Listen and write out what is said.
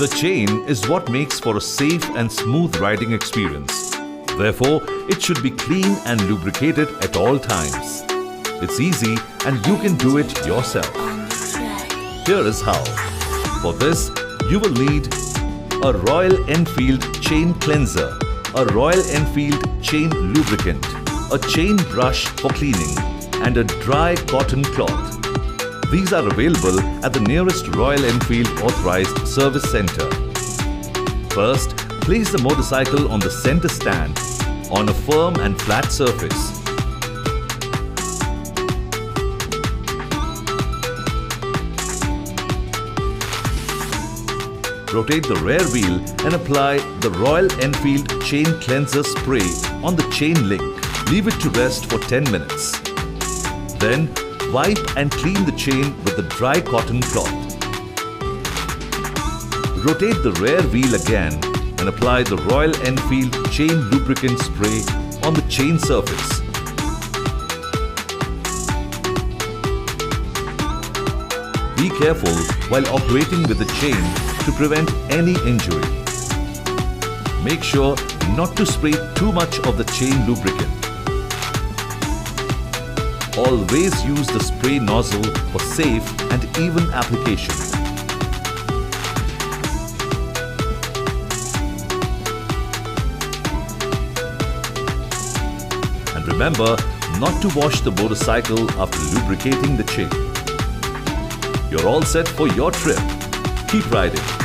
The chain is what makes for a safe and smooth riding experience. Therefore, it should be clean and lubricated at all times. It's easy and you can do it yourself. Here is how. For this, you will need a Royal Enfield chain cleanser, a Royal Enfield chain lubricant, a chain brush for cleaning, and a dry cotton cloth. These are available at the nearest Royal Enfield authorized service center. First, place the motorcycle on the center stand on a firm and flat surface. Rotate the rear wheel and apply the Royal Enfield chain cleanser spray on the chain link. Leave it to rest for 10 minutes. Then, wipe and clean the chain with the dry cotton cloth. Rotate the rear wheel again and apply the Royal Enfield chain lubricant spray on the chain surface. Be careful while operating with the chain to prevent any injury. Make sure not to spray too much of the chain lubricant. Always use the spray nozzle for safe and even application. And remember not to wash the motorcycle after lubricating the chain. You're all set for your trip. Keep riding.